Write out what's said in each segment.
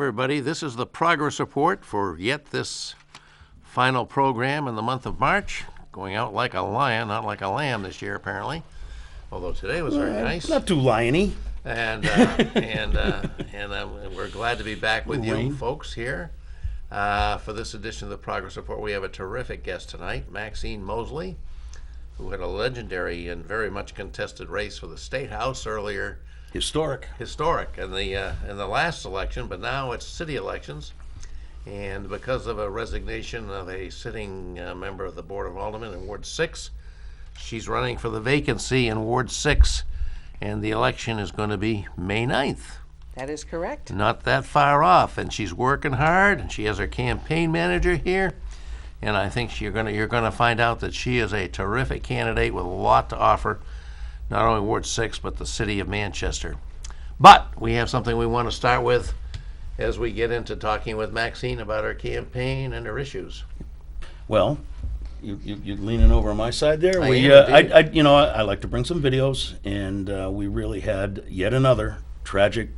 everybody. This is the progress report for yet this final program in the month of March. Going out like a lion, not like a lamb this year, apparently. Although today was very nice. Not too liony. And we're glad to be back with you folks here for this edition of the Progress Report. We have a terrific guest tonight, Maxine Mosely, who had a legendary and very much contested race for the State House earlier. Historic in the last election, but now it's city elections. And because of a resignation of a sitting member of the Board of Aldermen in Ward 6, she's running for the vacancy in Ward 6. And the election is going to be May 9th. That is correct. Not that far off, and she's working hard, and she has her campaign manager here, and I think you're going to find out that she is a terrific candidate with a lot to offer, not only Ward 6, but the city of Manchester. But we have something we want to start with as we get into talking with Maxine about her campaign and her issues. Well, you're leaning over on my side there. I like to bring some videos, and we really had yet another tragic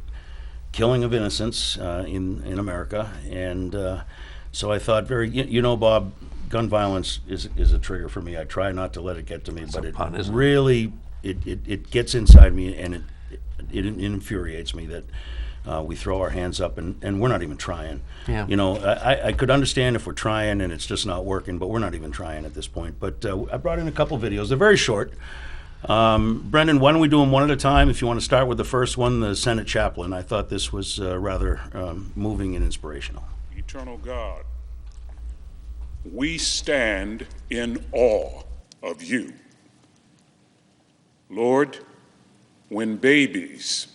killing of innocents in America, and so I thought, Bob, gun violence is a trigger for me. I try not to let it get to me, but it really it gets inside me, and it infuriates me that we throw our hands up and we're not even trying. Yeah. I could understand if we're trying and it's just not working, but we're not even trying at this point. But I brought in a couple videos. They're very short. Brendan, why don't we do them one at a time? If you want to start with the first one, the Senate chaplain. I thought this was rather moving and inspirational. Eternal God, we stand in awe of you. Lord, when babies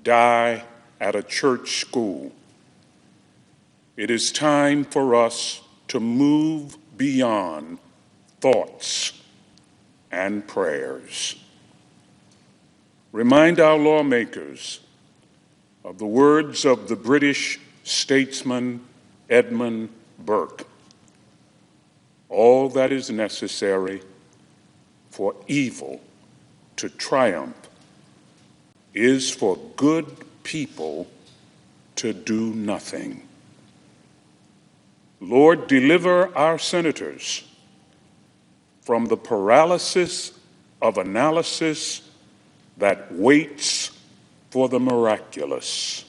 die at a church school, it is time for us to move beyond thoughts and prayers. Remind our lawmakers of the words of the British statesman Edmund Burke. All that is necessary for evil to triumph is for good people to do nothing. Lord, deliver our senators from the paralysis of analysis that waits for the miraculous.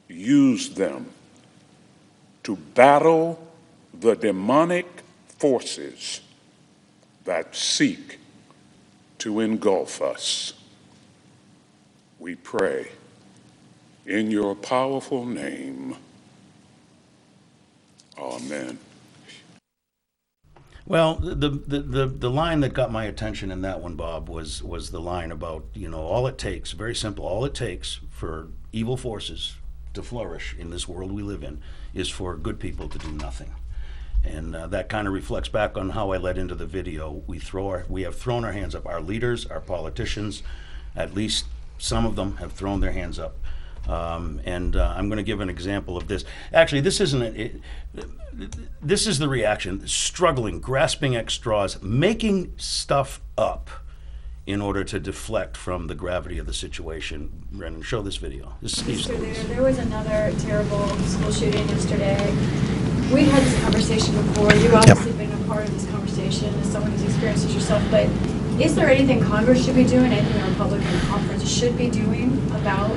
Use them to battle the demonic forces that seek to engulf us. We pray in your powerful name. Amen. Well, the line that got my attention in that one, Bob, was the line about, all it takes, very simple, all it takes for evil forces to flourish in this world we live in is for good people to do nothing. And that kind of reflects back on how I led into the video. We have thrown our hands up. Our leaders, our politicians, at least some of them have thrown their hands up. And I'm going to give an example of this. Actually, this isn't this is the reaction. Struggling, grasping at straws, making stuff up in order to deflect from the gravity of the situation. Brendan, show this video. There was another terrible school shooting yesterday. We had this conversation before. You've obviously been a part of this conversation as someone who's experienced it yourself, but is there anything Congress should be doing, anything the Republican conference should be doing about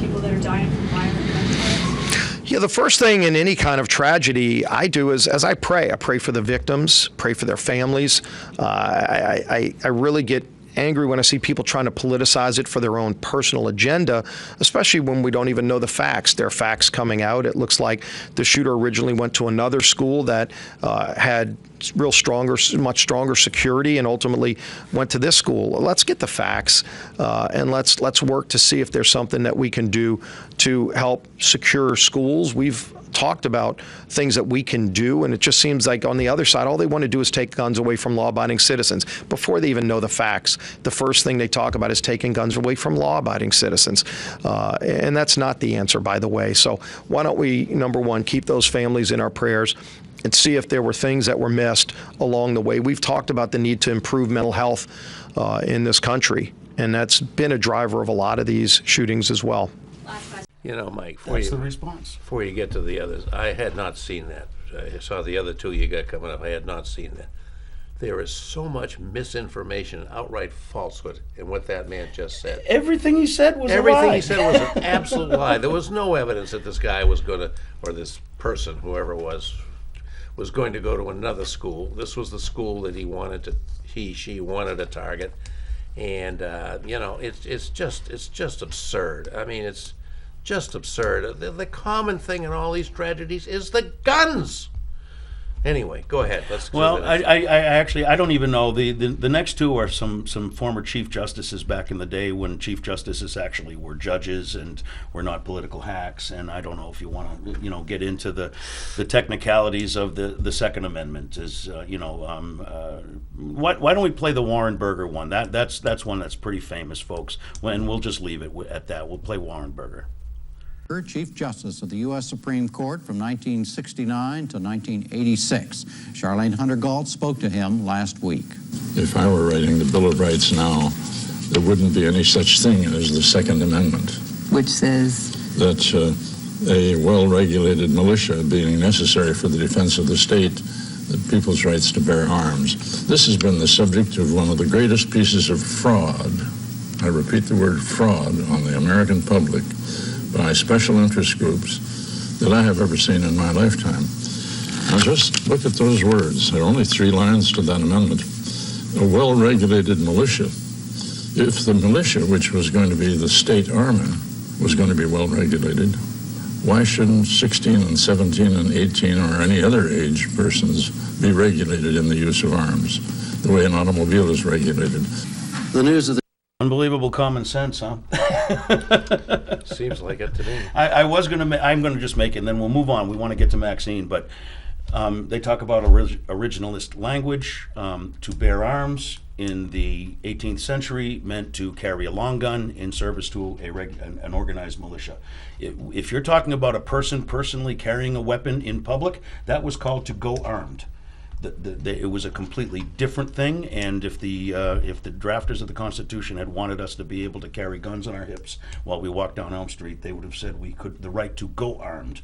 people that are dying from violent gun violence? Yeah, the first thing in any kind of tragedy I do is, as I pray for the victims, pray for their families. I really get angry when I see people trying to politicize it for their own personal agenda, especially when we don't even know the facts. There are facts coming out. It looks like the shooter originally went to another school that had much stronger security, and ultimately went to this school. Let's get the facts, and let's work to see if there's something that we can do to help secure schools. We've talked about things that we can do, and it just seems like on the other side, all they want to do is take guns away from law-abiding citizens. Before they even know the facts, the first thing they talk about is taking guns away from law-abiding citizens. And that's not the answer, by the way. So why don't we, number one, keep those families in our prayers and see if there were things that were missed along the way. We've talked about the need to improve mental health in this country, and that's been a driver of a lot of these shootings as well. You know, Mike, That's the response. before you get to the others, I had not seen that. I saw the other two you got coming up. I had not seen that. There is so much misinformation and outright falsehood in what that man just said. Everything he said was a lie. Everything he said was an absolute lie. There was no evidence that this guy was going to, or this person, whoever it was going to go to another school. This was the school that she wanted to target. And, you know, it's just absurd. I mean, it's just absurd. The common thing in all these tragedies is the guns. Anyway, go ahead. Let's. Well, I actually don't even know. The next two are some former chief justices back in the day when chief justices actually were judges and were not political hacks. And I don't know if you want to get into the technicalities of the Second Amendment. Why don't we play the Warren Burger one? That's one that's pretty famous, folks. And we'll just leave it at that. We'll play Warren Burger. Chief Justice of the U.S. Supreme Court from 1969 to 1986. Charlene Hunter Galt spoke to him last week. If I were writing the Bill of Rights now, there wouldn't be any such thing as the Second Amendment. Which says? That a well-regulated militia being necessary for the defense of the state, the people's rights to bear arms. This has been the subject of one of the greatest pieces of fraud, I repeat the word fraud, on the American public by special interest groups that I have ever seen in my lifetime. Now just look at those words. There are only 3 lines to that amendment. A well-regulated militia. If the militia, which was going to be the state army, was going to be well-regulated, why shouldn't 16 and 17 and 18 or any other age persons be regulated in the use of arms, the way an automobile is regulated? The news of the Unbelievable common sense, huh? Seems like it to me. I'm going to just make it, and then we'll move on. We want to get to Maxine, but they talk about originalist language. To bear arms in the 18th century meant to carry a long gun in service to an organized militia. If you're talking about a person personally carrying a weapon in public, that was called to go armed. It was a completely different thing, and if the drafters of the Constitution had wanted us to be able to carry guns on our hips while we walk down Elm Street, they would have said the right to go armed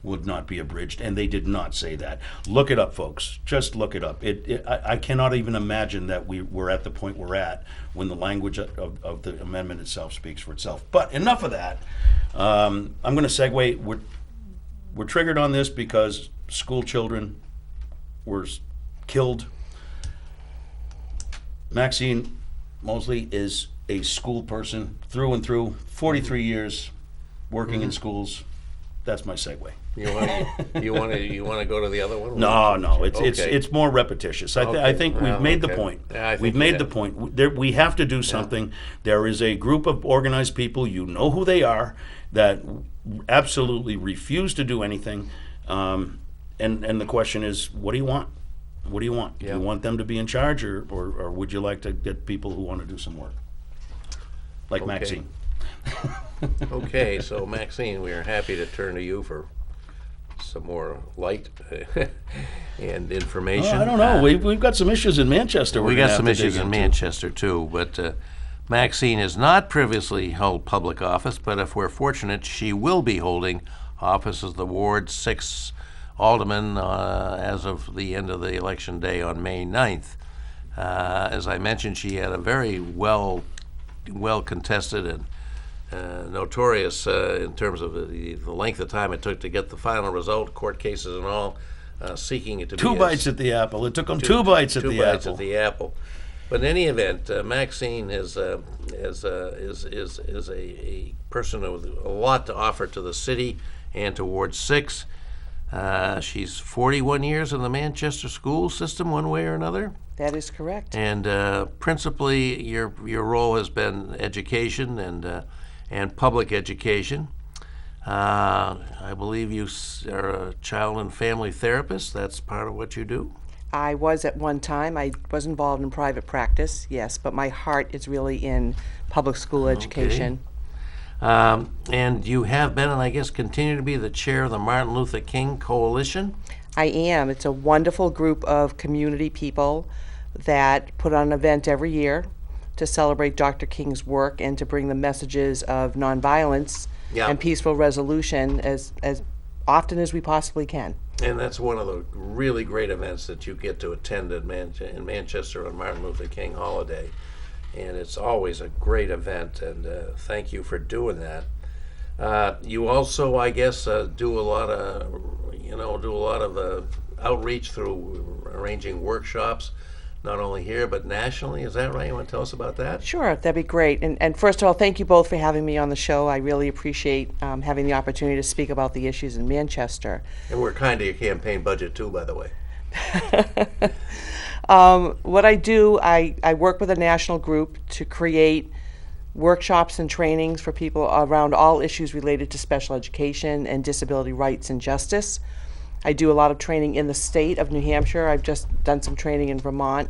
would not be abridged, and they did not say that. Look it up, folks. Just look it up. I cannot even imagine that we're at the point we're at when the language of the amendment itself speaks for itself. But enough of that. I'm going to segue. We're triggered on this because school children were killed. Maxine Mosely is a school person through and through, 43 years working in schools. That's my segue. You want to go to the other one? No. Okay. It's more repetitious. I think we've made the point. Yeah, we've made the point. We have to do something. Yeah. There is a group of organized people. You know who they are that absolutely refuse to do anything. And the question is, what do you want? What do you want? Yeah. Do you want them to be in charge, or would you like to get people who want to do some work? Like Maxine. Okay, so Maxine, we are happy to turn to you for some more light and information. I don't know. We've got some issues in Manchester. We got some issues in Manchester too, but Maxine has not previously held public office, but if we're fortunate, she will be holding office as the Ward 6 alderman as of the end of the election day on May 9th. As I mentioned, she had a very well contested and notorious in terms of the length of time it took to get the final result, court cases and all, seeking it to be two bites at the apple. It took them two bites at the apple. But in any event, Maxine is a person with a lot to offer to the city and to Ward 6. She's 41 years in the Manchester school system, one way or another. That is correct. And principally, your role has been education and public education. I believe you are a child and family therapist. That's part of what you do. I was at one time. I was involved in private practice, yes, but my heart is really in public school education. And you have been, and I guess continue to be, the chair of the Martin Luther King Coalition. I am. It's a wonderful group of community people that put on an event every year to celebrate Dr. King's work and to bring the messages of nonviolence Yeah. and peaceful resolution as often as we possibly can. And that's one of the really great events that you get to attend in Manchester on Martin Luther King holiday. And it's always a great event, and thank you for doing that. You also, I guess, do a lot of outreach through arranging workshops, not only here but nationally. Is that right? You want to tell us about that? Sure, that'd be great. And first of all, thank you both for having me on the show. I really appreciate having the opportunity to speak about the issues in Manchester. And we're kind of your campaign budget too, by the way. What I do, I work with a national group to create workshops and trainings for people around all issues related to special education and disability rights and justice. I do a lot of training in the state of New Hampshire. I've just done some training in Vermont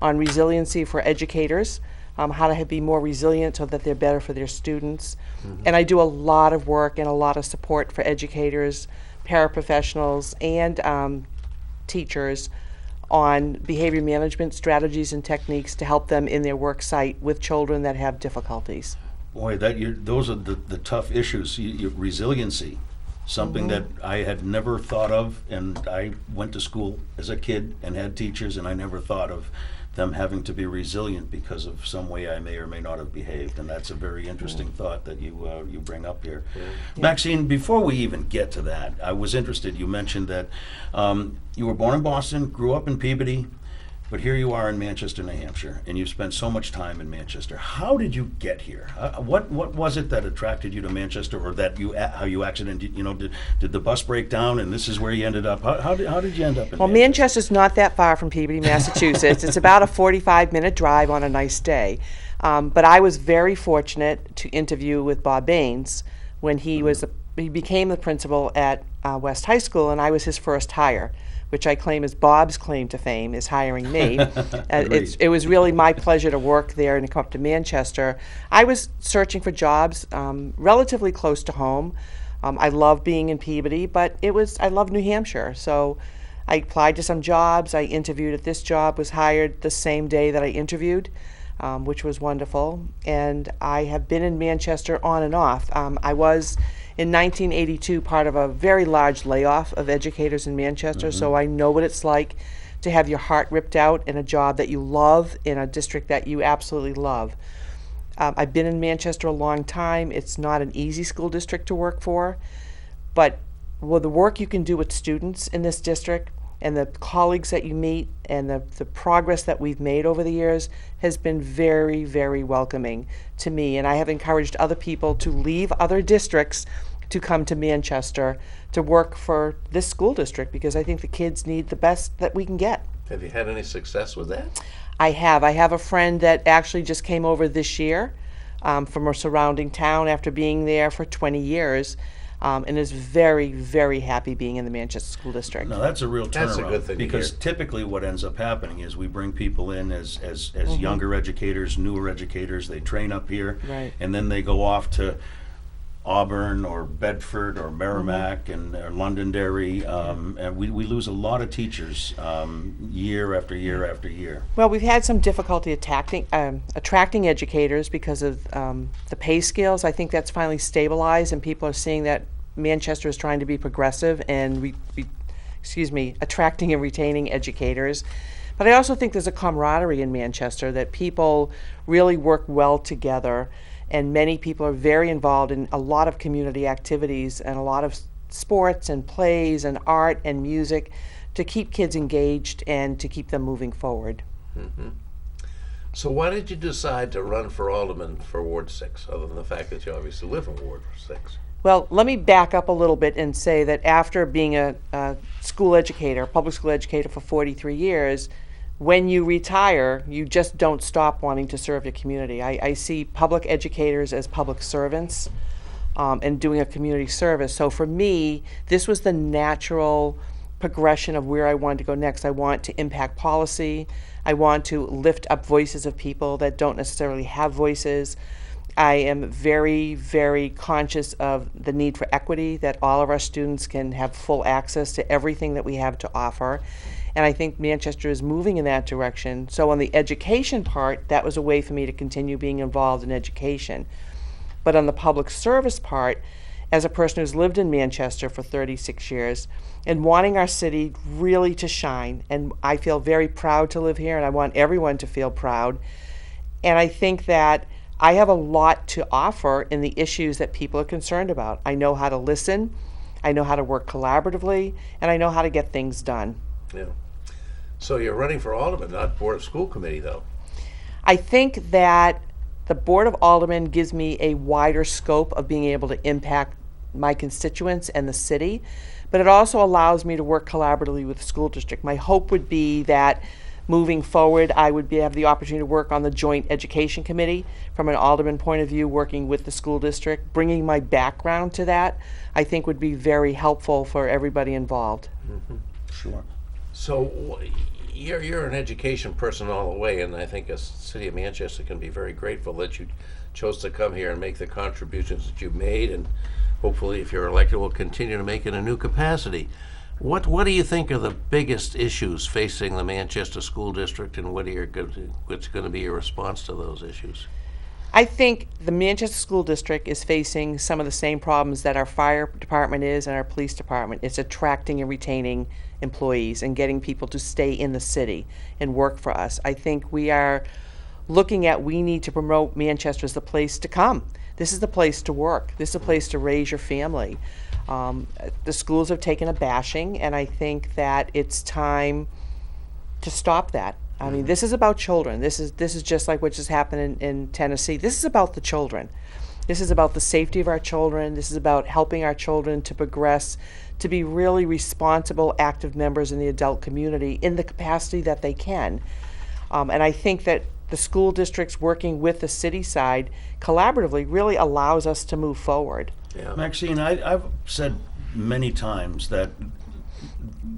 on resiliency for educators, how to be more resilient so that they're better for their students. And I do a lot of work and a lot of support for educators, paraprofessionals, and teachers on behavior management strategies and techniques to help them in their work site with children that have difficulties. Boy, those are the tough issues. Resiliency, something that I had never thought of, and I went to school as a kid and had teachers, and I never thought of them having to be resilient because of some way I may or may not have behaved, and that's a very interesting thought that you bring up here. Maxine, before we even get to that, I was interested, you mentioned that you were born in Boston, grew up in Peabody, but here you are in Manchester, New Hampshire, and you've spent so much time in Manchester. How did you get here? What was it that attracted you to Manchester, or that how you accidentally, did the bus break down and this is where you ended up? How did you end up in Well, Manchester's not that far from Peabody, Massachusetts. It's about a 45-minute drive on a nice day. But I was very fortunate to interview with Bob Baines when he became the principal at West High School, and I was his first hire, which I claim is Bob's claim to fame, is hiring me. It was really my pleasure to work there and to come up to Manchester. I was searching for jobs relatively close to home. I love being in Peabody, but I love New Hampshire. So I applied to some jobs. I interviewed at this job, was hired the same day that I interviewed, which was wonderful. And I have been in Manchester on and off. I was in 1982 part of a very large layoff of educators in Manchester, so I know what it's like to have your heart ripped out in a job that you love, in a district that you absolutely love. I've been in Manchester a long time. It's not an easy school district to work for, but the work you can do with students in this district and the colleagues that you meet and the progress that we've made over the years has been very, very welcoming to me. And I have encouraged other people to leave other districts to come to Manchester to work for this school district, because I think the kids need the best that we can get. Have you had any success with that? I have. I have a friend that actually just came over this year from a surrounding town after being there for 20 years. And is very, very happy being in the Manchester School District. No, that's a real turnaround. That's a good thing because to hear. Typically what ends up happening is we bring people in as younger educators, newer educators, they train up here, Right. and then they go off to Auburn or Bedford or Merrimack or Londonderry, and we lose a lot of teachers year after year after year. Well, we've had some difficulty attracting educators because of the pay scales. I think that's finally stabilized, and people are seeing that Manchester is trying to be progressive and attracting and retaining educators. But I also think there's a camaraderie in Manchester, that people really work well together, and many people are very involved in a lot of community activities and a lot of sports and plays and art and music to keep kids engaged and to keep them moving forward. So why did you decide to run for alderman for Ward 6, other than the fact that you obviously live in Ward 6? Well, let me back up a little bit and say that after being a school educator, public school educator for 43 years, when you retire, you just don't stop wanting to serve your community. I see public educators as public servants and doing a community service. So for me, this was the natural progression of where I wanted to go next. I want to impact policy. I want to lift up voices of people that don't necessarily have voices. I am very, very conscious of the need for equity, that all of our students can have full access to everything that we have to offer. And I think Manchester is moving in that direction. So on the education part, that was a way for me to continue being involved in education. But on the public service part, as a person who's lived in Manchester for 36 years and wanting our city really to shine, and I feel very proud to live here, and I want everyone to feel proud. And I think that I have a lot to offer in the issues that people are concerned about. I know how to listen, I know how to work collaboratively, and I know how to get things done. Yeah. So you're running for alderman, not Board of School Committee, though. I think that the Board of Aldermen gives me a wider scope of being able to impact my constituents and the city, but it also allows me to work collaboratively with the school district. My hope would be that moving forward, I would have the opportunity to work on the Joint Education Committee from an alderman point of view, working with the school district. Bringing my background to that, I think, would be very helpful for everybody involved. Mm-hmm. Sure. So you're an education person all the way, and I think the city of Manchester can be very grateful that you chose to come here and make the contributions that you've made, and hopefully, if you're elected, will continue to make it in a new capacity. What do you think are the biggest issues facing the Manchester School District, and what's going to be your response to those issues? I think the Manchester School District is facing some of the same problems that our fire department is and our police department. It's attracting and retaining employees and getting people to stay in the city and work for us. I think we are looking at, we need to promote Manchester as the place to come. This is the place to work. This is the place to raise your family. The schools have taken a bashing, and I think that it's time to stop that. I mean, this is about children. This is just like what just happened in Tennessee. This is about the children. This is about the safety of our children. This is about helping our children to progress, to be really responsible, active members in the adult community in the capacity that they can. And I think that the school districts working with the city side collaboratively really allows us to move forward. Yeah. Maxine, I've said many times that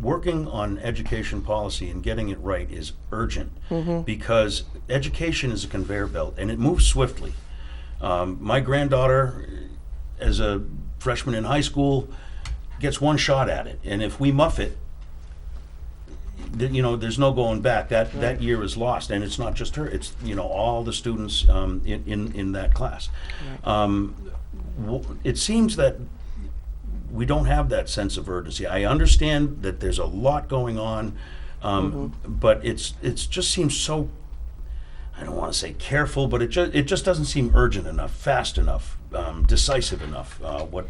working on education policy and getting it right is urgent, because education is a conveyor belt and it moves swiftly. My granddaughter, as a freshman in high school, gets one shot at it, and if we muff it, there's no going back. That year is lost, and it's not just her. It's all the students in that class. It seems that we don't have that sense of urgency. I understand that there's a lot going on, but it just seems so, I don't want to say careful, but it just doesn't seem urgent enough, fast enough, decisive enough. What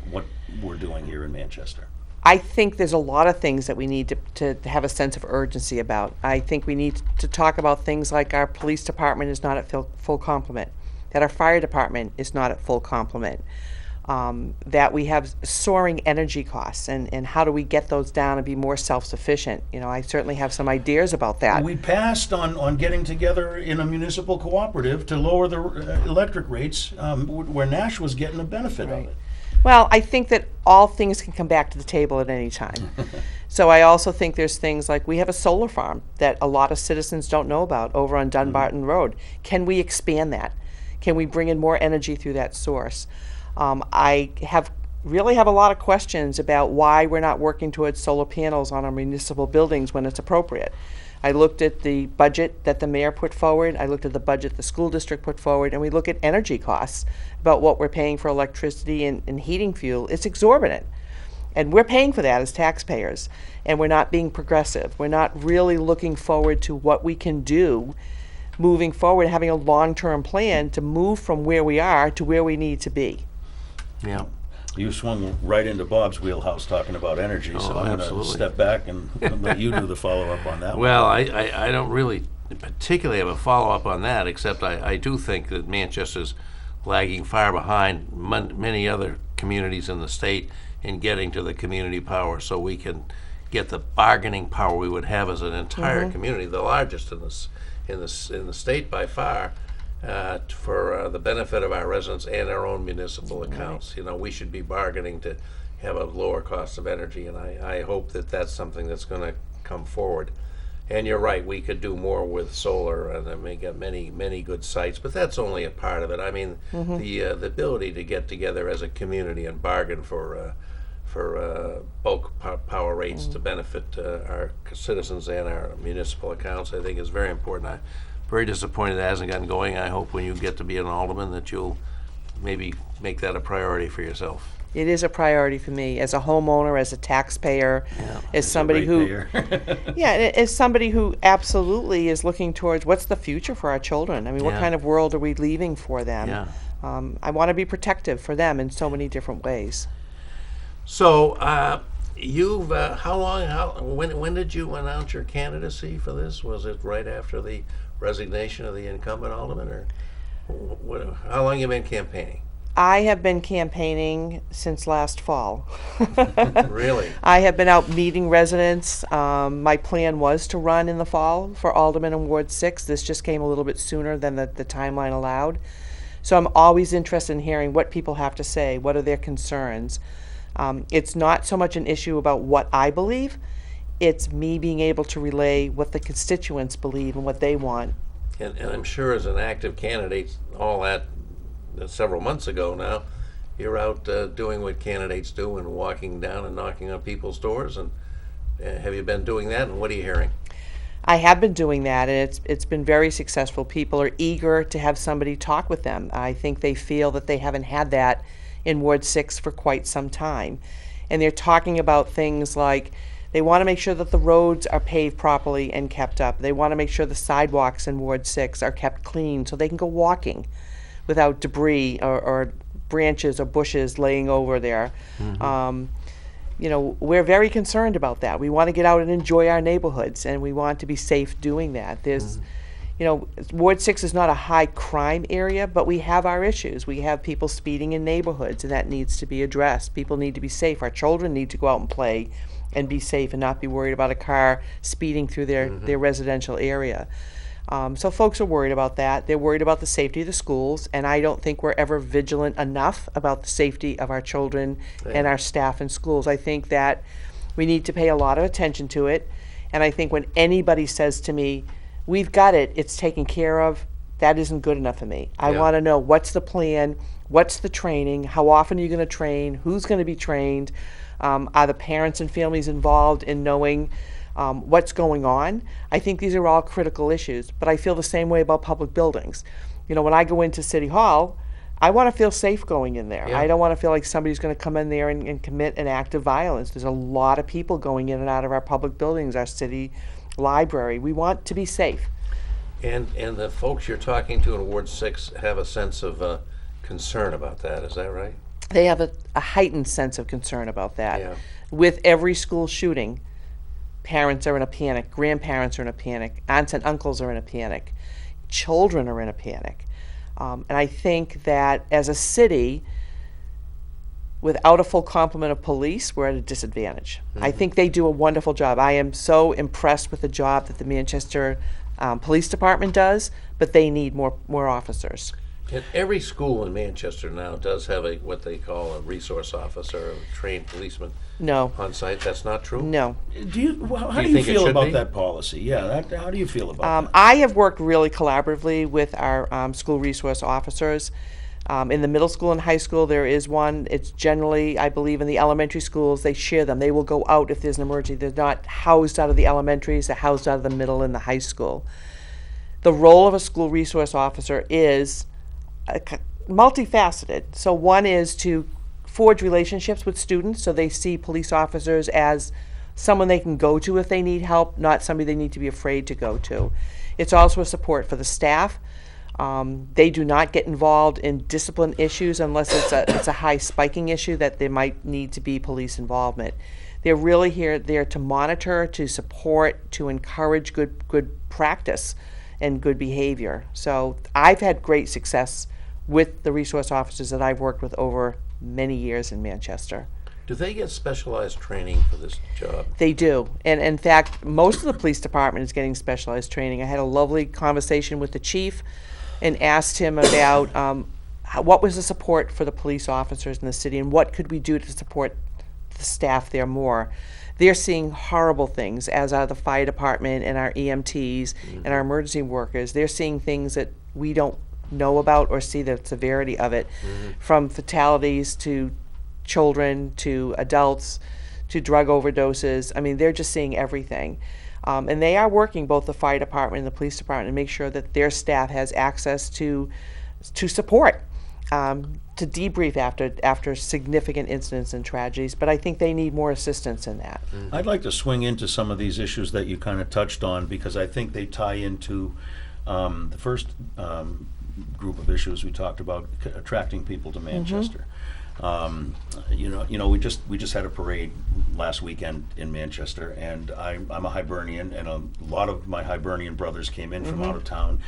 we're doing here in Manchester. I think there's a lot of things that we need to have a sense of urgency about. I think we need to talk about things like our police department is not at full complement, that our fire department is not at full complement, that we have soaring energy costs, and how do we get those down and be more self-sufficient. I certainly have some ideas about that. We passed on getting together in a municipal cooperative to lower the electric rates, where Nash was getting a benefit of it. Well, I think that all things can come back to the table at any time. So I also think there's things like we have a solar farm that a lot of citizens don't know about over on Dunbarton Road. Can we expand that? Can we bring in more energy through that source? I really have a lot of questions about why we're not working towards solar panels on our municipal buildings when it's appropriate. I looked at the budget that the mayor put forward, I looked at the budget the school district put forward, and we look at energy costs, about what we're paying for electricity and heating fuel. It's exorbitant. And we're paying for that as taxpayers, and we're not being progressive. We're not really looking forward to what we can do moving forward, having a long-term plan to move from where we are to where we need to be. Yeah. You swung right into Bob's wheelhouse talking about energy, so I'm going to step back and let you do the follow-up on that Well, one. I don't really particularly have a follow-up on that, except I do think that Manchester's lagging far behind many other communities in the state in getting to the community power, so we can get the bargaining power we would have as an entire community, the largest in the state by far, for the benefit of our residents and our own municipal accounts. We should be bargaining to have a lower cost of energy, and I hope that that's something that's going to come forward. And you're right, we could do more with solar, and then we got many good sites, but that's only a part of it. I mean, the ability to get together as a community and bargain for bulk power rates to benefit our citizens and our municipal accounts, I think is very important. I'm very disappointed it hasn't gotten going. I hope when you get to be an alderman that you'll maybe make that a priority for yourself. It is a priority for me as a homeowner, as a taxpayer, as somebody who, yeah, as somebody who absolutely is looking towards what's the future for our children. I mean, what Yeah. kind of world are we leaving for them? Yeah. I want to be protective for them in so many different ways. So, you've when did you announce your candidacy for this? Was it right after the resignation of the incumbent alderman, or how long have you been campaigning? I have been campaigning since last fall. Really? I have been out meeting residents. My plan was to run in the fall for Alderman in Ward 6. This just came a little bit sooner than the timeline allowed. So I'm always interested in hearing what people have to say. What are their concerns? It's not so much an issue about what I believe. It's me being able to relay what the constituents believe and what they want. And I'm sure as an active candidate, all that several months ago now, you're out doing what candidates do and walking down and knocking on people's doors. And have you been doing that, and what are you hearing? I have been doing that, and it's been very successful. People are eager to have somebody talk with them. I think they feel that they haven't had that in Ward 6 for quite some time. And they're talking about things like they want to make sure that the roads are paved properly and kept up. They want to make sure the sidewalks in Ward 6 are kept clean so they can go walking without debris or branches or bushes laying over there. You know, we're very concerned about that. We want to get out and enjoy our neighborhoods, and we want to be safe doing that. There's, you know, Ward 6 is not a high crime area, but we have our issues. We have people speeding in neighborhoods, and that needs to be addressed. People need to be safe. Our children need to go out and play and be safe and not be worried about a car speeding through their residential area. So folks are worried about that. They're worried about the safety of the schools, and I don't think we're ever vigilant enough about the safety of our children and our staff in schools. I think that we need to pay a lot of attention to it, and I think when anybody says to me, we've got it, it's taken care of, that isn't good enough for me. I want to know, what's the plan, what's the training, how often are you going to train, who's going to be trained, are the parents and families involved in knowing what's going on. I think these are all critical issues, but I feel the same way about public buildings. You know, when I go into City Hall, I want to feel safe going in there. I don't want to feel like somebody's going to come in there and commit an act of violence. There's a lot of people going in and out of our public buildings, our city library. We want to be safe. And the folks you're talking to in Ward 6 have a sense of concern about that, is that right? They have a heightened sense of concern about that. Yeah. With every school shooting, parents are in a panic, grandparents are in a panic, aunts and uncles are in a panic, children are in a panic. And I think that as a city, without a full complement of police, we're at a disadvantage. I think they do a wonderful job. I am so impressed with the job that the Manchester Police Department does, but they need more officers. And every school in Manchester now does have what they call a resource officer, a trained policeman No. on site. That's not true? No. How do you think it feel should about be? that policy? Yeah, how do you feel about that? I have worked really collaboratively with our school resource officers. In the middle school and high school, there is one. It's generally, I believe, in the elementary schools, they share them. They will go out if there's an emergency. They're not housed out of the elementaries, they're housed out of the middle and the high school. The role of a school resource officer is multifaceted. So one is to forge relationships with students, so they see police officers as someone they can go to if they need help, not somebody they need to be afraid to go to. It's also a support for the staff. They do not get involved in discipline issues unless it's a high spiking issue that there might need to be police involvement. They're really there to monitor, to support, to encourage good practice and good behavior. So I've had great success with the resource officers that I've worked with over many years in Manchester. Do they get specialized training for this job? They do. And in fact, most of the police department is getting specialized training. I had a lovely conversation with the chief and asked him about what was the support for the police officers in the city and what could we do to support the staff there more. They're seeing horrible things, as are the fire department and our EMTs and our emergency workers. They're seeing things that we don't know about or see the severity of it, from fatalities to children to adults to drug overdoses. I mean, they're just seeing everything. And they are working, both the fire department and the police department, to make sure that their staff has access to support. to debrief after significant incidents and tragedies, but I think they need more assistance in that. I'd like to swing into some of these issues that you kind of touched on, because I think they tie into the first group of issues we talked about, attracting people to Manchester. We just had a parade last weekend in Manchester, and I'm a Hibernian, and a lot of my Hibernian brothers came in from out of town,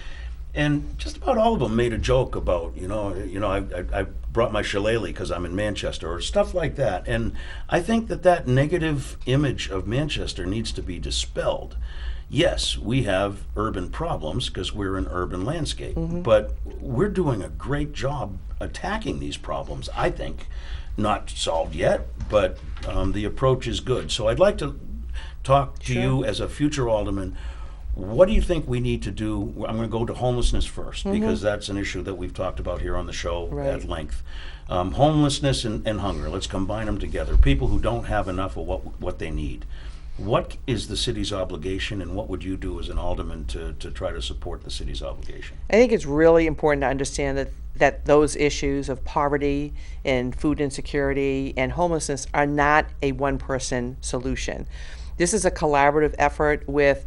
and just about all of them made a joke about, I brought my shillelagh because I'm in Manchester, or stuff like that. And I think that negative image of Manchester needs to be dispelled. Yes, we have urban problems because we're an urban landscape, but we're doing a great job attacking these problems, I think. Not solved yet, but the approach is good. So I'd like to talk to you as a future alderman. What do you think we need to do? I'm going to go to homelessness first, because that's an issue that we've talked about here on the show at length. Homelessness and hunger, let's combine them together. People who don't have enough of what they need. What is the city's obligation, and what would you do as an alderman to try to support the city's obligation? I think it's really important to understand that those issues of poverty and food insecurity and homelessness are not a one-person solution. This is a collaborative effort with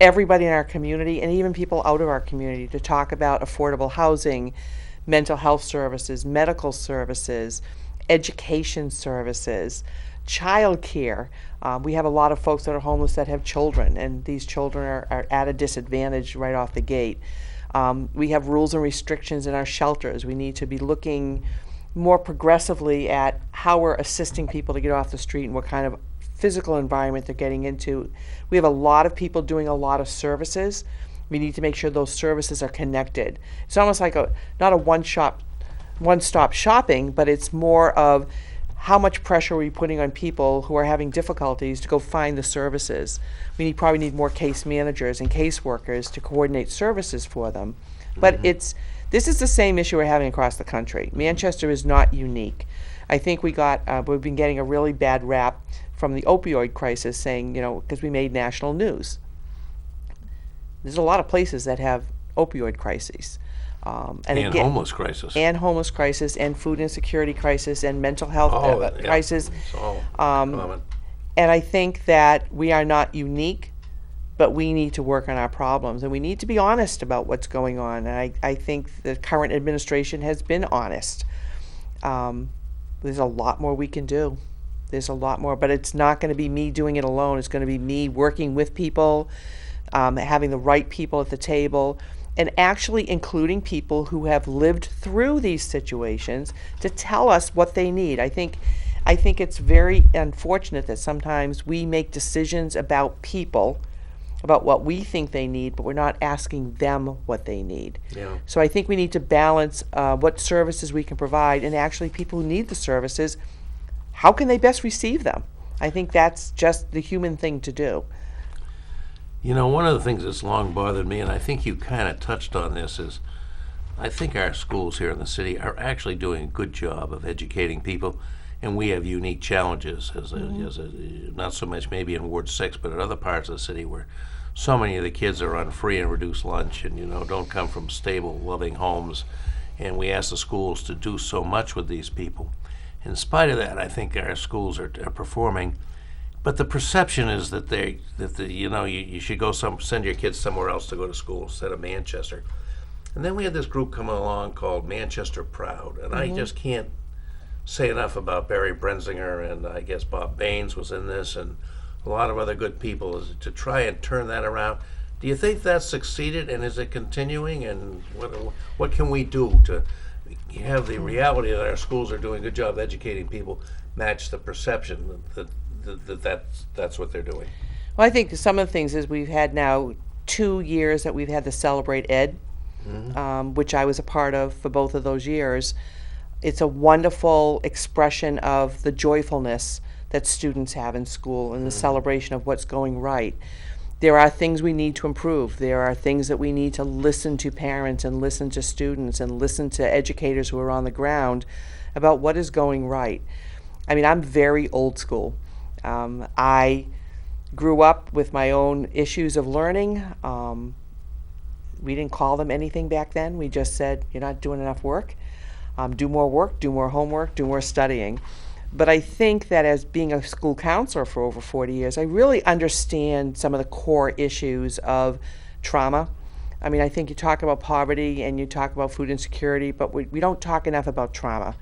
everybody in our community and even people out of our community to talk about affordable housing, mental health services, medical services, education services, child care. We have a lot of folks that are homeless that have children, and these children are at a disadvantage right off the gate. We have rules and restrictions in our shelters. We need to be looking more progressively at how we're assisting people to get off the street and what kind of physical environment they're getting into. We have a lot of people doing a lot of services. We need to make sure those services are connected. It's almost like not a one-stop shopping, but it's more of how much pressure are we putting on people who are having difficulties to go find the services. We probably need more case managers and caseworkers to coordinate services for them. But this is the same issue we're having across the country. Manchester is not unique. I think we've been getting a really bad rap from the opioid crisis, saying, because we made national news. There's a lot of places that have opioid crises. And homeless crisis. And homeless crisis, and food insecurity crisis, and mental health crisis. It's all common. And I think that we are not unique, but we need to work on our problems, and we need to be honest about what's going on. And I think the current administration has been honest. There's a lot more we can do. There's a lot more, but it's not going to be me doing it alone. It's going to be me working with people, having the right people at the table, and actually including people who have lived through these situations to tell us what they need. I think it's very unfortunate that sometimes we make decisions about people, about what we think they need, but we're not asking them what they need. Yeah. So I think we need to balance what services we can provide, and actually people who need the services, how can they best receive them? I think that's just the human thing to do. One of the things that's long bothered me, and I think you kind of touched on this, is I think our schools here in the city are actually doing a good job of educating people, and we have unique challenges, not so much maybe in Ward 6, but in other parts of the city where so many of the kids are on free and reduced lunch and, don't come from stable, loving homes, and we ask the schools to do so much with these people. In spite of that, I think our schools are performing. But the perception is that you should go send your kids somewhere else to go to school instead of Manchester. And then we had this group coming along called Manchester Proud, and I just can't say enough about Barry Brenzinger, and I guess Bob Baines was in this, and a lot of other good people, to try and turn that around. Do you think that's succeeded, and is it continuing? And what can we do to have the reality that our schools are doing a good job educating people match the perception that's what they're doing? Well, I think some of the things is we've had now 2 years that we've had the Celebrate Ed, which I was a part of for both of those years. It's a wonderful expression of the joyfulness that students have in school and the celebration of what's going right. There are things we need to improve. There are things that we need to listen to parents and listen to students and listen to educators who are on the ground about what is going right. I mean, I'm very old school. I grew up with my own issues of learning. We didn't call them anything back then. We just said, you're not doing enough work. do more work, do more homework, do more studying. But I think that as being a school counselor for over 40 years, I really understand some of the core issues of trauma. I mean, I think you talk about poverty and you talk about food insecurity, but we don't talk enough about trauma.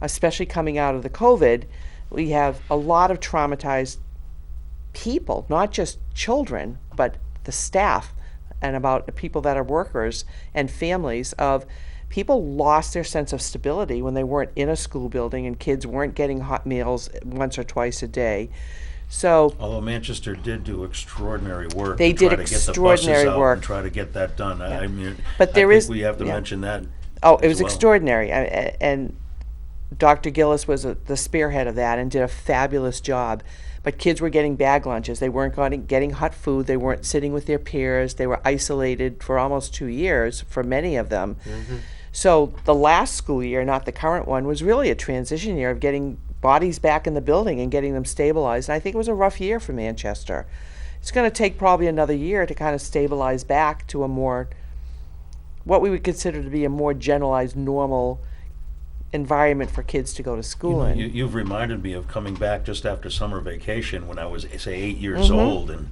Especially coming out of the COVID, we have a lot of traumatized people, not just children, but the staff, and about the people that are workers and families of people lost their sense of stability when they weren't in a school building and kids weren't getting hot meals once or twice a day. So, although Manchester did do extraordinary work, they to did try to get the extraordinary buses out work. and try to get that done. Yeah. I mean, But there I think is- we have to yeah. mention that. oh, it as was well. extraordinary. And Dr. Gillis was the spearhead of that and did a fabulous job. But kids were getting bag lunches. They weren't getting hot food. They weren't sitting with their peers. They were isolated for almost 2 years for many of them. So the last school year, not the current one, was really a transition year of getting bodies back in the building and getting them stabilized. And I think it was a rough year for Manchester. It's going to take probably another year to kind of stabilize back to a more, what we would consider to be a more generalized, normal environment for kids to go to school in. You've reminded me of coming back just after summer vacation when I was, say, 8 years old, and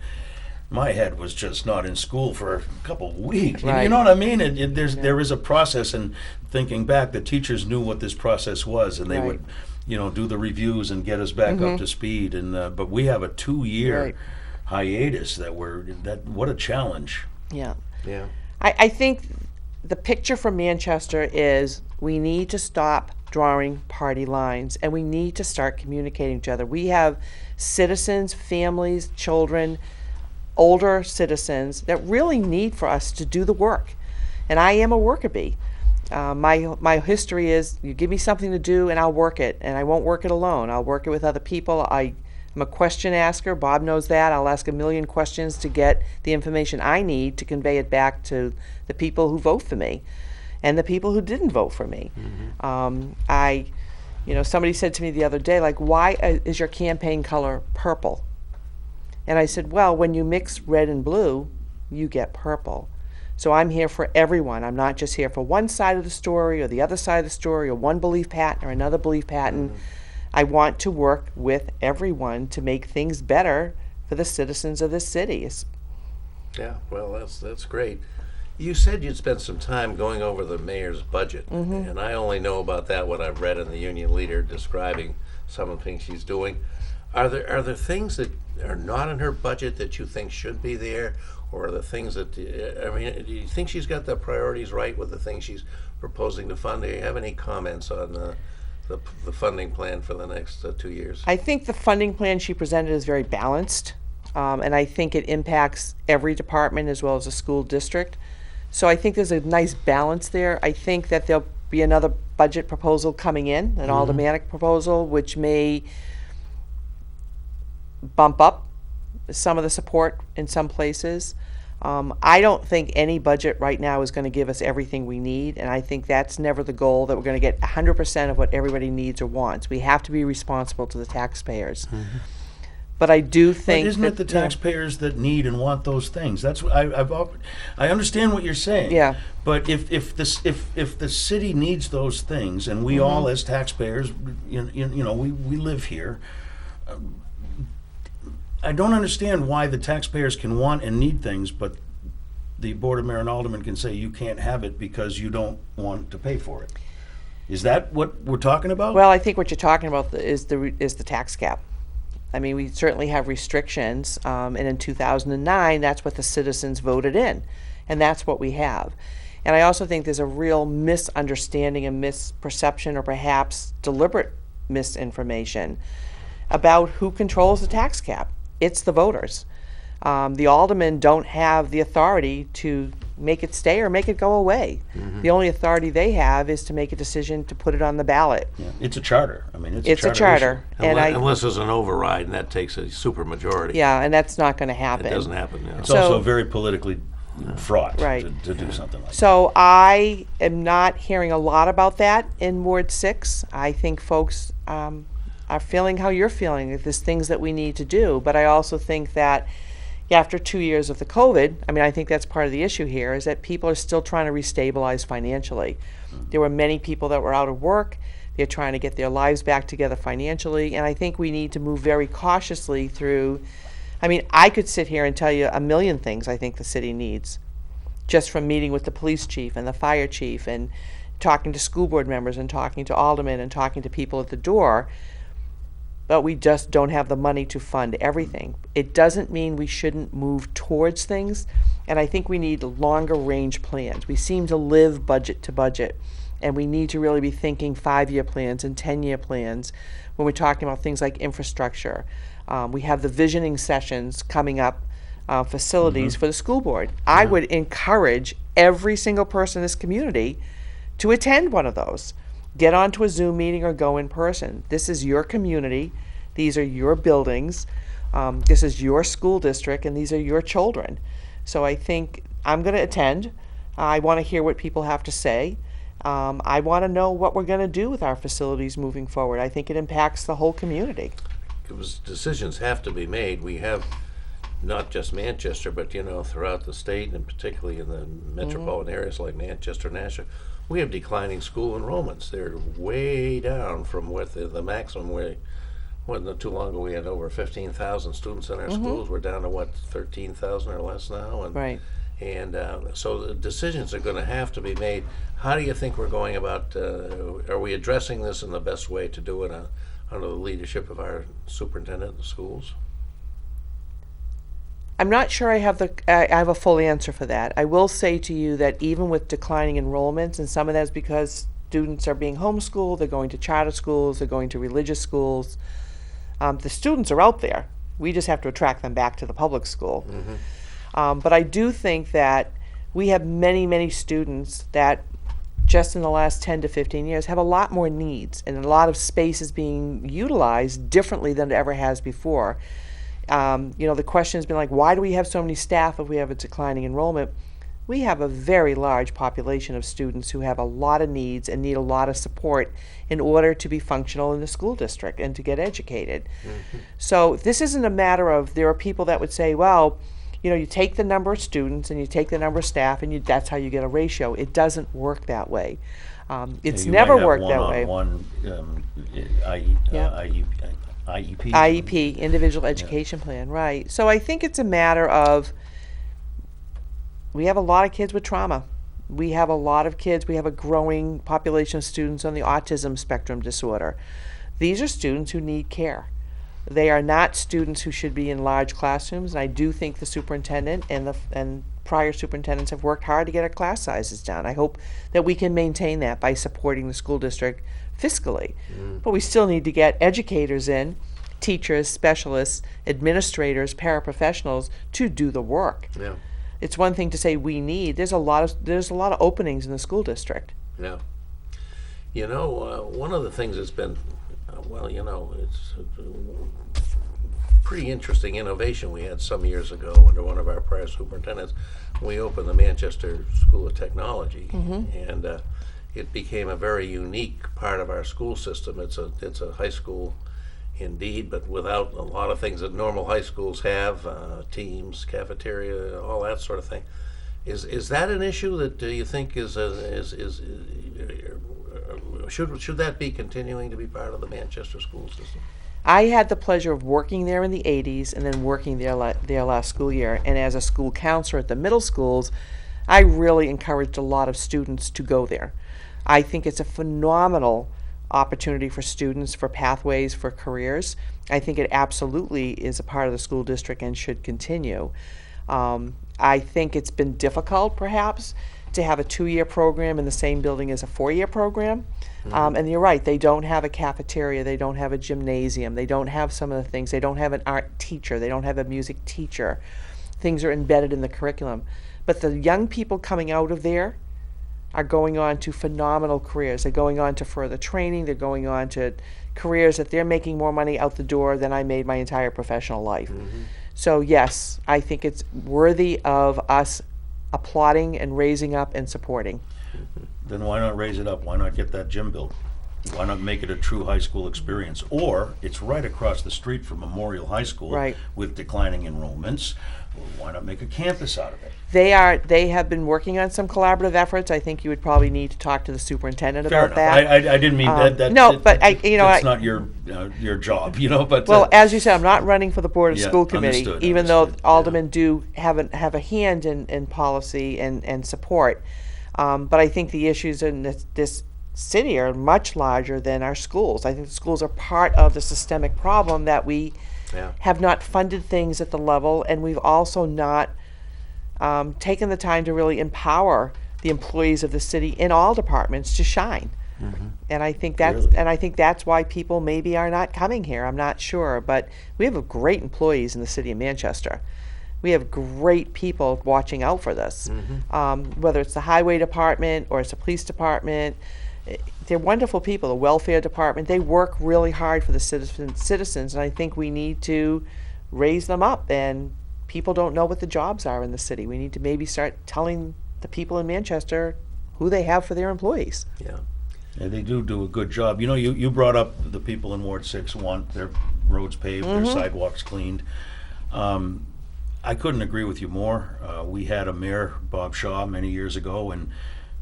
my head was just not in school for a couple of weeks. Right. You know what I mean? There is a process, and thinking back, the teachers knew what this process was, and they Right. would, do the reviews and get us back up to speed. And but we have a 2-year Right. hiatus what a challenge. Yeah. Yeah. I think the picture for Manchester is we need to stop drawing party lines and we need to start communicating to each other. We have citizens, families, children, older citizens that really need for us to do the work. And I am a worker bee. My history is you give me something to do and I'll work it, and I won't work it alone. I'll work it with other people. I'm a question asker. Bob knows that. I'll ask a million questions to get the information I need to convey it back to the people who vote for me and the people who didn't vote for me. Somebody said to me the other day, like, why is your campaign color purple? And I said, well, when you mix red and blue, you get purple. So I'm here for everyone. I'm not just here for one side of the story or the other side of the story or one belief pattern or another belief pattern. I want to work with everyone to make things better for the citizens of this city. Yeah, well, that's great. You said you'd spent some time going over the mayor's budget, and I only know about that what I've read in the Union Leader describing some of the things she's doing. Are there things that are not in her budget that you think should be there, or are the things that do you think she's got the priorities right with the things she's proposing to fund? Do you have any comments on the funding plan for the next 2 years? I think the funding plan she presented is very balanced, and I think it impacts every department as well as the school district. So I think there's a nice balance there. I think that there'll be another budget proposal coming in, an Aldermanic proposal, which may bump up some of the support in some places. I don't think any budget right now is going to give us everything we need, and I think that's never the goal, that we're going to get 100% of what everybody needs or wants. We have to be responsible to the taxpayers. But I do think But isn't it the taxpayers that need and want those things? That's what I understand what you're saying. Yeah. But if the city needs those things, and we all as taxpayers, we live here. I don't understand why the taxpayers can want and need things, but the Board of Mayor and Aldermen can say you can't have it because you don't want to pay for it. Is that what we're talking about? Well, I think what you're talking about is the tax cap. I mean, we certainly have restrictions, and in 2009, that's what the citizens voted in, and that's what we have. And I also think there's a real misunderstanding and misperception, or perhaps deliberate misinformation, about who controls the tax cap. It's the voters. The aldermen don't have the authority to make it stay or make it go away. The only authority they have is to make a decision to put it on the ballot. Yeah. It's a charter. I mean, It's a charter. And Unless there's an override, and that takes a supermajority. yeah, and that's not going to It happen. doesn't happen now. It's So- also very politically fraught Right. to do something like that. So I am not hearing a lot about that in Ward 6. I think folks are feeling how you're feeling, that there's things that we need to do. But I also think that after 2 years of the COVID, I mean, I think that's part of the issue here, is that people are still trying to restabilize financially. There were many people that were out of work. They're trying to get their lives back together financially, and I think we need to move very cautiously through. I mean, I could sit here and tell you a million things I think the city needs, just from meeting with the police chief and the fire chief and talking to school board members and talking to aldermen and talking to people at the door, but we just don't have the money to fund everything. It doesn't mean we shouldn't move towards things, and I think we need longer range plans. We seem to live budget to budget, and we need to really be thinking 5-year plans and 10-year plans when we're talking about things like infrastructure. We have the visioning sessions coming up, facilities for the school board. I would encourage every single person in this community to attend one of those. Get onto a Zoom meeting or go in person. This is your community. These are your buildings. This is your school district, and these are your children. So I think I'm going to attend. I want to hear what people have to say. I want to know what we're going to do with our facilities moving forward. I think it impacts the whole community. Because decisions have to be made. We have not just Manchester, but throughout the state, and particularly in the metropolitan areas like Manchester, Nashville, we have declining school enrollments. They're way down from what the maximum. Not too long ago we had over 15,000 students in our schools. We're down to 13,000 or less now. And, Right. And so the decisions are going to have to be made. How do you think we're going about? Are we addressing this in the best way to do it under the leadership of our superintendent of the schools? I'm not sure I have a full answer for that. I will say to you that even with declining enrollments, and some of that's because students are being homeschooled, they're going to charter schools, they're going to religious schools. The students are out there. We just have to attract them back to the public school. But I do think that we have many, many students that just in the last 10 to 15 years have a lot more needs, and a lot of space is being utilized differently than it ever has before. The question has been like, why do we have so many staff if we have a declining enrollment? We have a very large population of students who have a lot of needs and need a lot of support in order to be functional in the school district and to get educated. So this isn't a matter of, there are people that would say, well, you take the number of students and you take the number of staff and that's how you get a ratio. It doesn't work that way. It's never worked that way. IEP, Individual Education Plan, right. So I think it's a matter of, we have a lot of kids with trauma. We have a lot of kids, we have a growing population of students on the autism spectrum disorder. These are students who need care. They are not students who should be in large classrooms, and I do think the superintendent and prior superintendents have worked hard to get our class sizes down. I hope that we can maintain that by supporting the school district fiscally. But we still need to get educators in, teachers, specialists, administrators, paraprofessionals to do the work. Yeah. It's one thing to say we need. There's a lot of openings in the school district. Yeah. One of the things that's been, it's a pretty interesting innovation we had some years ago under one of our prior superintendents. We opened the Manchester School of Technology, and it became a very unique part of our school system. It's a high school indeed, but without a lot of things that normal high schools have, teams, cafeteria, all that sort of thing. Is that an issue that you think should that be continuing to be part of the Manchester school system? I had the pleasure of working there in the 80s and then working there last school year. And as a school counselor at the middle schools, I really encouraged a lot of students to go there. I think it's a phenomenal opportunity for students, for pathways, for careers. I think it absolutely is a part of the school district and should continue. I think it's been difficult, perhaps, to have a 2-year program in the same building as a 4-year program. And you're right, they don't have a cafeteria, they don't have a gymnasium, they don't have some of the things, they don't have an art teacher, they don't have a music teacher. Things are embedded in the curriculum. But the young people coming out of there are going on to phenomenal careers. They're going on to further training, they're going on to careers that they're making more money out the door than I made my entire professional life. So yes, I think it's worthy of us applauding and raising up and supporting. Then why not raise it up? Why not get that gym built? Why not make it a true high school experience? Or it's right across the street from Memorial High School Right. with declining enrollments. Well, why not make a campus out of it? They have been working on some collaborative efforts. I think you would probably need to talk to the superintendent Fair about enough. that. I didn't mean that. No, but it's not your job, but Well, as you said, I'm not running for the Board of Yeah, School Committee, understood, even though understood, yeah. aldermen do have a hand in policy and support. But I think the issues in this city are much larger than our schools. I think the schools are part of the systemic problem that we Yeah. have not funded things at the level, and we've also not taken the time to really empower the employees of the city in all departments to shine. And I think that's why people maybe are not coming here. I'm not sure, but we have great employees in the city of Manchester. We have great people watching out for this, whether it's the highway department or it's the police department. They're wonderful people. The welfare department, they work really hard for the citizens, and I think we need to raise them up. And people don't know what the jobs are in the city. We need to maybe start telling the people in Manchester who they have for their employees. Yeah. Yeah, they do a good job. You brought up the people in Ward 6 want their roads paved, their sidewalks cleaned. I couldn't agree with you more. We had a mayor, Bob Shaw, many years ago, and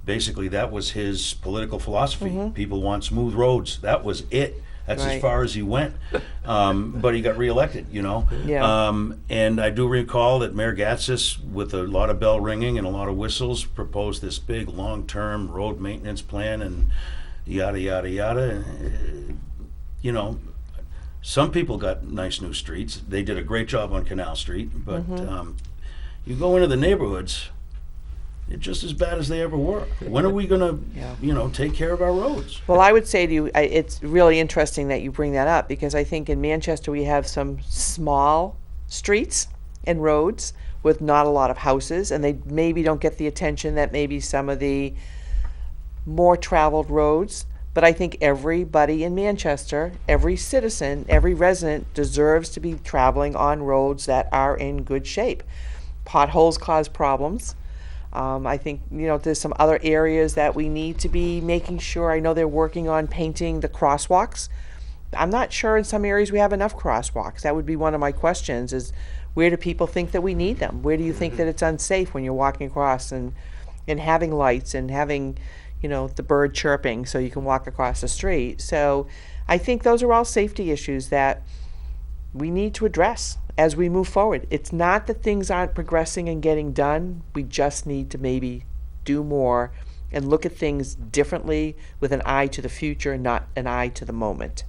basically that was his political philosophy. People want smooth roads. That was it. That's Right. as far as he went. But he got reelected, Yeah. And I do recall that Mayor Gatsis, with a lot of bell ringing and a lot of whistles, proposed this big long-term road maintenance plan and yada, yada, yada. Some people got nice new streets. They did a great job on Canal Street, but you go into the neighborhoods, they're just as bad as they ever were. When are we going to, take care of our roads? Well, I would say to you, it's really interesting that you bring that up, because I think in Manchester we have some small streets and roads with not a lot of houses, and they maybe don't get the attention that maybe some of the more traveled roads. But I think everybody in Manchester, every citizen, every resident deserves to be traveling on roads that are in good shape. Potholes cause problems. I think, there's some other areas that we need to be making sure. I know they're working on painting the crosswalks. I'm not sure in some areas we have enough crosswalks. That would be one of my questions, is where do people think that we need them? Where do you think that it's unsafe when you're walking across and having lights and having, the bird chirping so you can walk across the street? So I think those are all safety issues that we need to address as we move forward. It's not that things aren't progressing and getting done. We just need to maybe do more and look at things differently with an eye to the future, not an eye to the moment.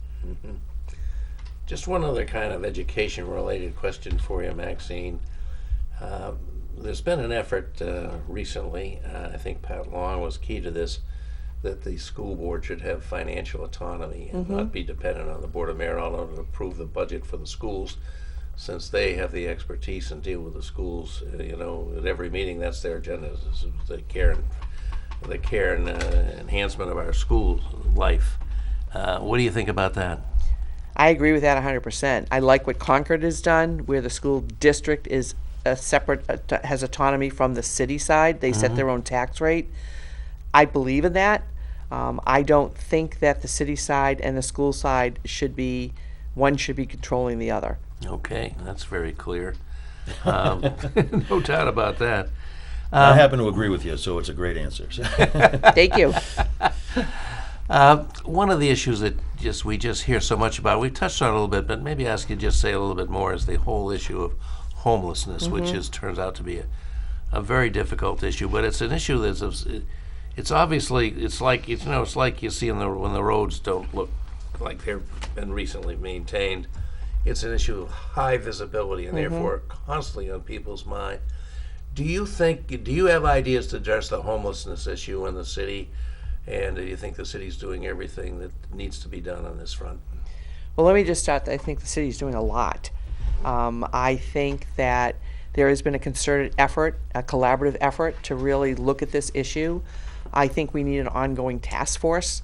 Just one other kind of education-related question for you, Maxine. There's been an effort recently, I think Pat Long was key to this, that the school board should have financial autonomy and not be dependent on the Board of Mayor in order to approve the budget for the schools, since they have the expertise and deal with the schools. At every meeting, that's their agenda, is the care and enhancement of our school life. What do you think about that? I agree with that 100%. I like what Concord has done, where the school district is a separate, has autonomy from the city side. They set their own tax rate. I believe in that. I don't think that the city side and the school side one should be controlling the other. Okay, that's very clear. No doubt about that. I happen to agree with you, so it's a great answer. Thank you. One of the issues that we just hear so much about, we touched on it a little bit, but maybe ask you to just say a little bit more, is the whole issue of homelessness, which turns out to be a very difficult issue. But it's an issue it's obviously, it's like you see when the roads don't look like they've been recently maintained. It's an issue of high visibility and therefore constantly on people's mind. Do you have ideas to address the homelessness issue in the city? And do you think the city's doing everything that needs to be done on this front? Well, let me just start. I think the city's doing a lot. I think that there has been a concerted effort, a collaborative effort to really look at this issue. I think we need an ongoing task force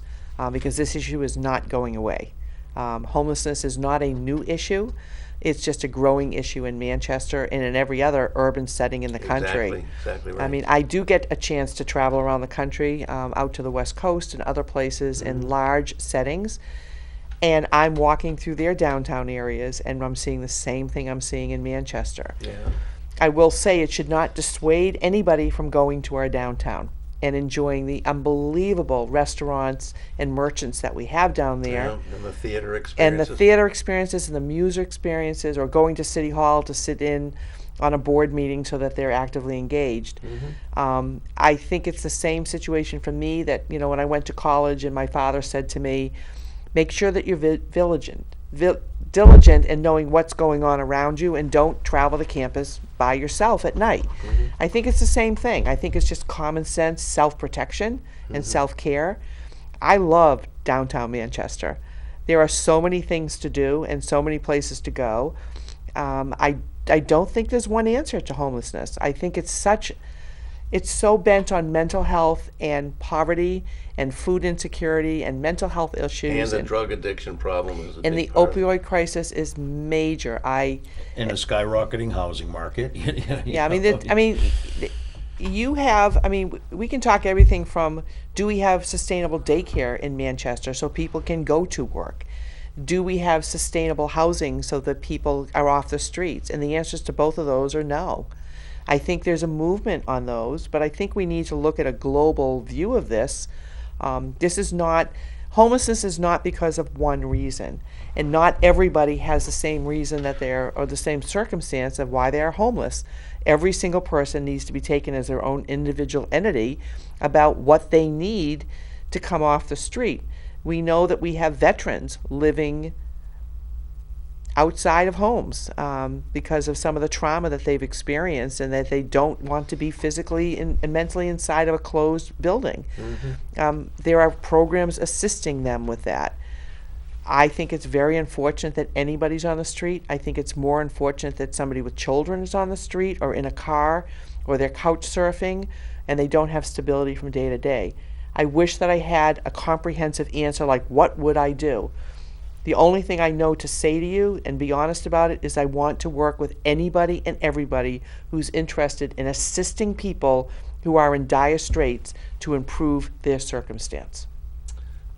because this issue is not going away. Homelessness is not a new issue. It's just a growing issue in Manchester and in every other urban setting in the country. Exactly right. I mean, I do get a chance to travel around the country, out to the West Coast and other places in large settings, and I'm walking through their downtown areas, and I'm seeing the same thing I'm seeing in Manchester. Yeah. I will say it should not dissuade anybody from going to our downtown and enjoying the unbelievable restaurants and merchants that we have down there. Yeah, and the theater And experiences. the theater experiences and the music experiences, or going to City Hall to sit in on a board meeting so that they're actively engaged. I think it's the same situation for me that, when I went to college and my father said to me, make sure that you're diligent in knowing what's going on around you, and don't travel the campus by yourself at night. I think it's the same thing. I think it's just common sense, self-protection and self-care. I love downtown Manchester. There are so many things to do and so many places to go. I don't think there's one answer to homelessness. I think it's so bent on mental health and poverty and food insecurity and mental health issues. And the drug addiction problem is a and the big part. opioid crisis is major. In a skyrocketing housing market. Yeah, we can talk everything from, do we have sustainable daycare in Manchester so people can go to work? Do we have sustainable housing so that people are off the streets? And the answers to both of those are no. I think there's a movement on those, but I think we need to look at a global view of this. Homelessness is not because of one reason, and not everybody has the same reason or the same circumstance of why they are homeless. Every single person needs to be taken as their own individual entity about what they need to come off the street. We know that we have veterans living outside of homes because of some of the trauma that they've experienced, and that they don't want to be physically and mentally inside of a closed building. There are programs assisting them with that. I think it's very unfortunate that anybody's on the street. I think it's more unfortunate that somebody with children is on the street or in a car, or they're couch surfing and they don't have stability from day to day. I wish that I had a comprehensive answer, like what would I do? The only thing I know to say to you, and be honest about it, is I want to work with anybody and everybody who's interested in assisting people who are in dire straits to improve their circumstance.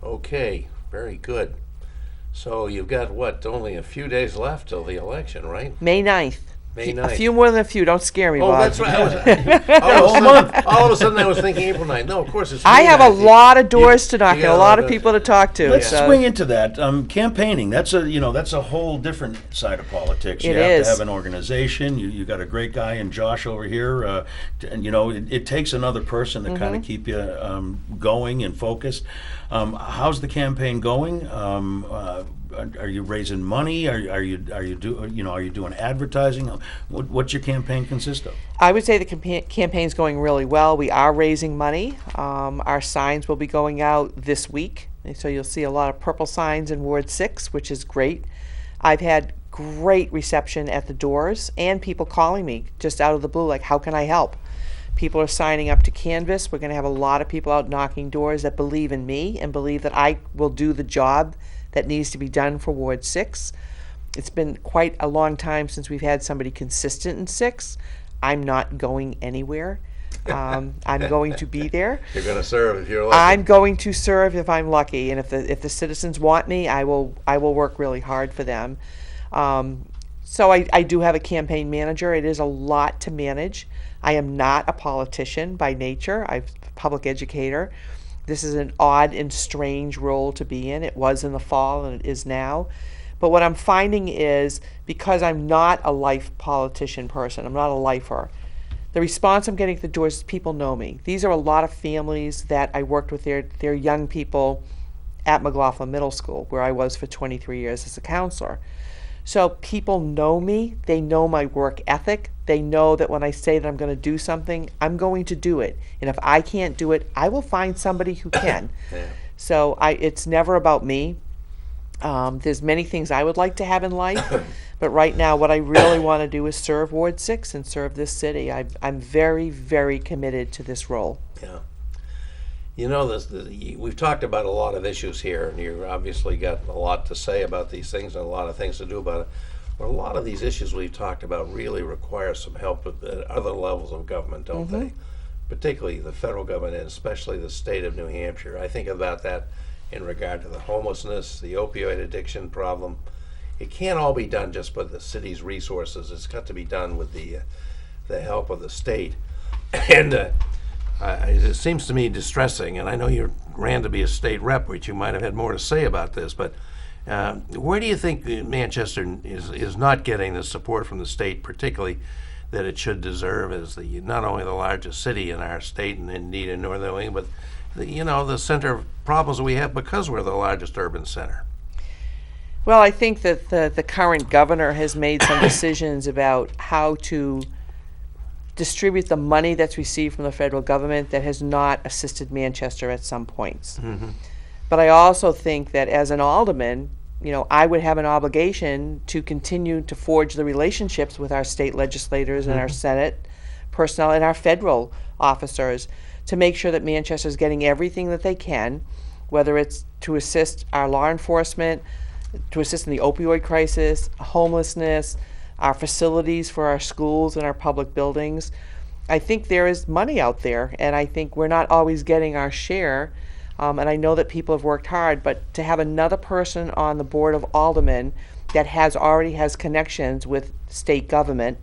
Okay, very good. So you've got, only a few days left till the election, right? May 9th. May A 9th. few more than a few. Don't scare me, Oh, Bob. that's right. All of a sudden I was thinking April 9th. No, of course it's I May have a 9th. lot of doors to knock you and got a a lot lot of of- people to talk to. Let's so- swing into that. Campaigning, that's a whole different side of politics. You It have is. to have an organization. You got a great guy in Josh over here, and it takes another person to kind of keep you going and focused. How's the campaign going? Are you raising money? Are you doing advertising? What's your campaign consist of? I would say the campaign's going really well. We are raising money. Our signs will be going out this week. And so you'll see a lot of purple signs in Ward 6, which is great. I've had great reception at the doors, and people calling me just out of the blue, like, how can I help? People are signing up to canvass. We're going to have a lot of people out knocking doors that believe in me and believe that I will do the job that needs to be done for Ward 6. It's been quite a long time since we've had somebody consistent in 6. I'm not going anywhere. I'm going to be there. You're going to serve if you're elected. I'm going to serve if I'm lucky, and if the citizens want me, I will work really hard for them. So I do have a campaign manager. It is a lot to manage. I am not a politician by nature. I'm a public educator. This is an odd and strange role to be in. It was in the fall and it is now. But what I'm finding is, because I'm not a life politician person, I'm not a lifer, the response I'm getting at the doors is people know me. These are a lot of families that I worked with their young people at McLaughlin Middle School, where I was for 23 years as a counselor. So people know me. They know my work ethic. They know that when I say that I'm going to do something, I'm going to do it. And if I can't do it, I will find somebody who can. Yeah. So it's never about me. There's many things I would like to have in life, but right now what I really want to do is serve Ward 6 and serve this city. I'm very, very committed to this role. Yeah. You know, we've talked about a lot of issues here, and you've obviously got a lot to say about these things and a lot of things to do about it. But a lot of these issues we've talked about really require some help at other levels of government, don't they? Particularly the federal government and especially the state of New Hampshire. I think about that in regard to the homelessness, the opioid addiction problem. It can't all be done just by the city's resources. It's got to be done with the help of the state. And it seems to me distressing, and I know you ran to be a state rep, which you might have had more to say about this, but where do you think Manchester is not getting the support from the state, particularly that it should deserve as not only the largest city in our state and indeed in Northern New England, but the center of problems that we have because we're the largest urban center? Well, I think that the current governor has made some decisions about how to distribute the money that's received from the federal government that has not assisted Manchester at some points. But I also think that as an alderman, I would have an obligation to continue to forge the relationships with our state legislators and our Senate personnel and our federal officers to make sure that Manchester is getting everything that they can, whether it's to assist our law enforcement, to assist in the opioid crisis, homelessness, our facilities for our schools and our public buildings. I think there is money out there, and I think we're not always getting our share. And I know that people have worked hard, but to have another person on the board of aldermen that already has connections with state government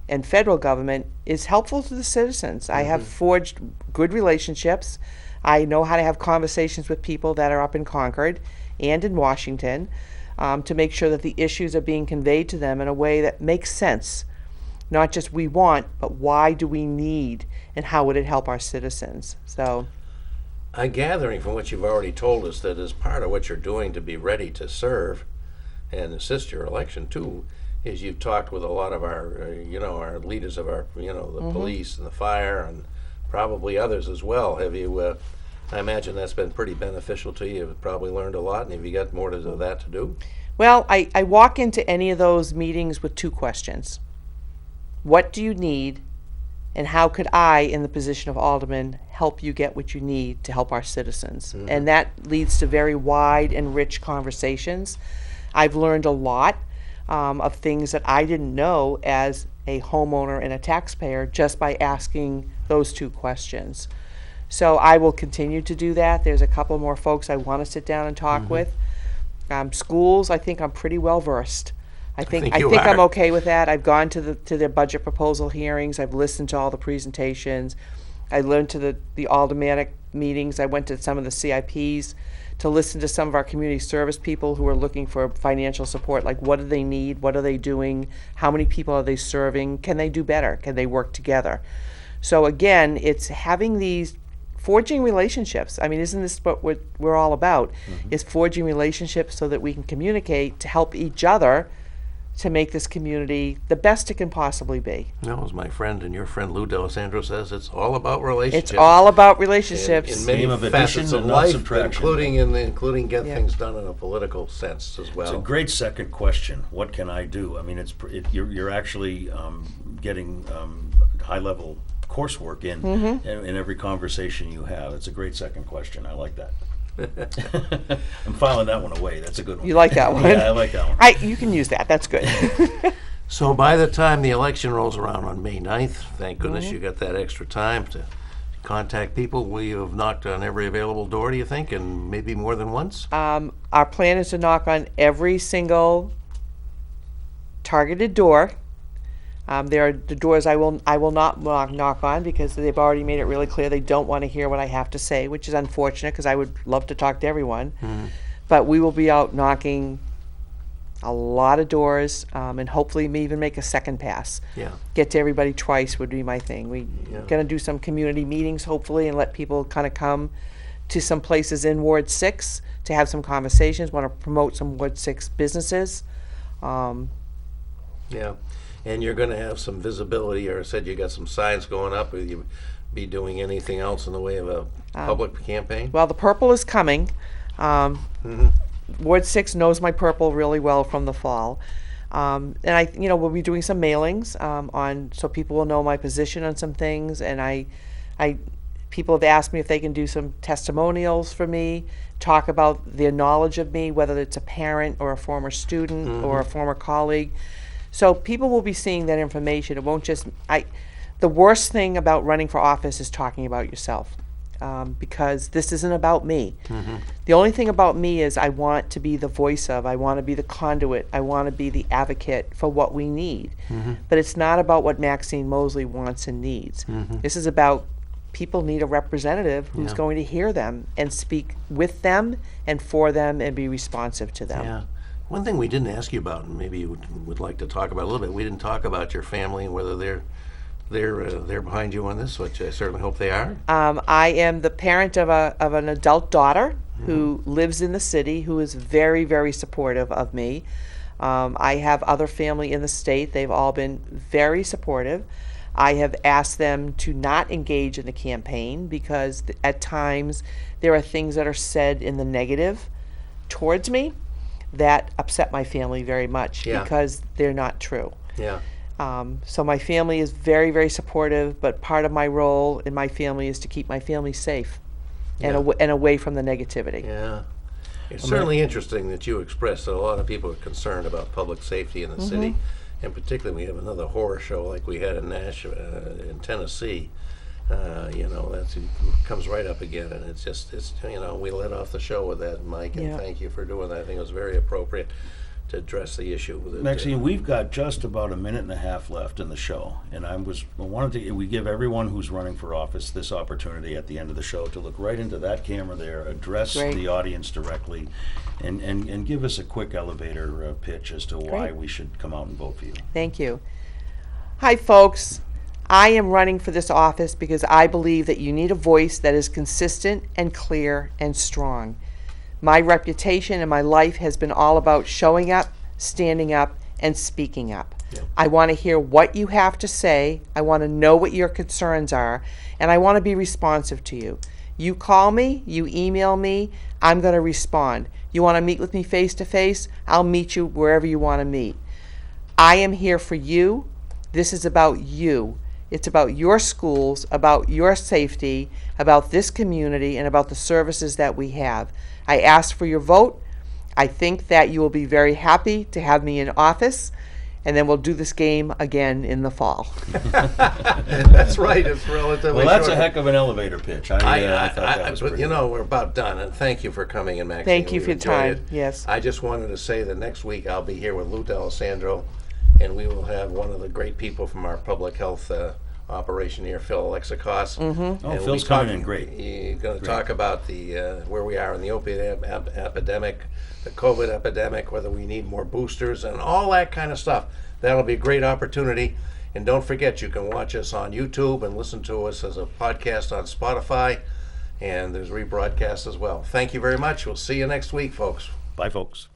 and federal government is helpful to the citizens. I have forged good relationships. I know how to have conversations with people that are up in Concord and in Washington to make sure that the issues are being conveyed to them in a way that makes sense. Not just we want, but why do we need, and how would it help our citizens? So, I'm gathering from what you've already told us that as part of what you're doing to be ready to serve and assist your election too, is you've talked with a lot of our, our leaders of our, the police and the fire and probably others as well. Have you? I imagine that's been pretty beneficial to you. You've probably learned a lot, and have you got more of that to do? Well, I walk into any of those meetings with two questions. What do you need, and how could I, in the position of alderman, help you get what you need to help our citizens? And that leads to very wide and rich conversations. I've learned a lot of things that I didn't know as a homeowner and a taxpayer just by asking those two questions. So I will continue to do that. There's a couple more folks I want to sit down and talk with. Schools, I think I'm pretty well versed. I think I'm okay with that. I've gone to their budget proposal hearings. I've listened to all the presentations. I learned to the Aldermanic meetings. I went to some of the CIPs to listen to some of our community service people who are looking for financial support, like what do they need, what are they doing, how many people are they serving, can they do better, can they work together? So again, it's having these forging relationships. I mean, isn't this what we're all about, is forging relationships so that we can communicate to help each other to make this community the best it can possibly be. No, as my friend and your friend Lou D'Alessandro says, it's all about relationships. It's all about relationships. In many Theme of facets addition of and not life, subtraction. including get things done in a political sense as well. It's a great second question. What can I do? I mean, you're actually getting high-level coursework in every conversation you have. It's a great second question. I like that. I'm filing that one away. That's a good one. You like that one? Yeah, I like that one. You can use that. That's good. So by the time the election rolls around on May 9th, thank goodness you got that extra time to contact people. Will you have knocked on every available door, do you think, and maybe more than once? Our plan is to knock on every single targeted door. There are the doors I will not knock on because they've already made it really clear they don't want to hear what I have to say, which is unfortunate because I would love to talk to everyone. But we will be out knocking a lot of doors and hopefully even make a second pass. Yeah. Get to everybody twice would be my thing. We're going to do some community meetings hopefully and let people kind of come to some places in Ward 6 to have some conversations, want to promote some Ward 6 businesses. Yeah. And you're going to have some visibility, or said you got some signs going up. Will you be doing anything else in the way of a public campaign? Well, the purple is coming. Ward 6 knows my purple really well from the fall. And we'll be doing some mailings so people will know my position on some things. And I People have asked me if they can do some testimonials for me, talk about their knowledge of me, whether it's a parent or a former student or a former colleague. So people will be seeing that information. It won't just, the worst thing about running for office is talking about yourself, because this isn't about me. The only thing about me is I want to be the voice of, I want to be the conduit, I want to be the advocate for what we need. But it's not about what Maxine Mosely wants and needs. This is about people need a representative who's going to hear them and speak with them and for them and be responsive to them. Yeah. One thing we didn't ask you about, and maybe you would like to talk about a little bit, we didn't talk about your family and whether they're behind you on this, which I certainly hope they are. I am the parent of an adult daughter who lives in the city, who is very, very supportive of me. I have other family in the state. They've all been very supportive. I have asked them to not engage in the campaign because at times there are things that are said in the negative towards me that upset my family very much because they're not true. Yeah. So my family is very, very supportive, but part of my role in my family is to keep my family safe and away from the negativity. Yeah. It's certainly interesting that you expressed that a lot of people are concerned about public safety in the city, and particularly we have another horror show like we had in in Tennessee. It comes right up again, and it's we let off the show with that, Mike, and thank you for doing that. I think it was very appropriate to address the issue. Maxine, we've got just about a minute and a half left in the show, and we give everyone who's running for office this opportunity at the end of the show to look right into that camera there, address the audience directly, and give us a quick elevator pitch as to why we should come out and vote for you. Thank you. Hi, folks. I am running for this office because I believe that you need a voice that is consistent and clear and strong. My reputation and my life has been all about showing up, standing up, and speaking up. I want to hear what you have to say. I want to know what your concerns are, and I want to be responsive to you. You call me, you email me, I'm going to respond. You want to meet with me face to face? I'll meet you wherever you want to meet. I am here for you. This is about you. It's about your schools, about your safety, about this community, and about the services that we have. I ask for your vote. I think that you will be very happy to have me in office, and then we'll do this game again in the fall. That's right. It's relatively Well, that's short. a heck of an elevator pitch. I thought that was pretty good. We're about done, and thank you for coming in, Maxine. Thank you We for your enjoyed time. it. Yes. I just wanted to say that next week I'll be here with Lou D'Alessandro, and we will have one of the great people from our public health operation here, Phil Alexakos. Oh, Phil's coming in great. He's going to talk about the where we are in the opiate epidemic, the COVID epidemic, whether we need more boosters, and all that kind of stuff. That'll be a great opportunity. And don't forget, you can watch us on YouTube and listen to us as a podcast on Spotify, and there's rebroadcast as well. Thank you very much. We'll see you next week, folks. Bye, folks.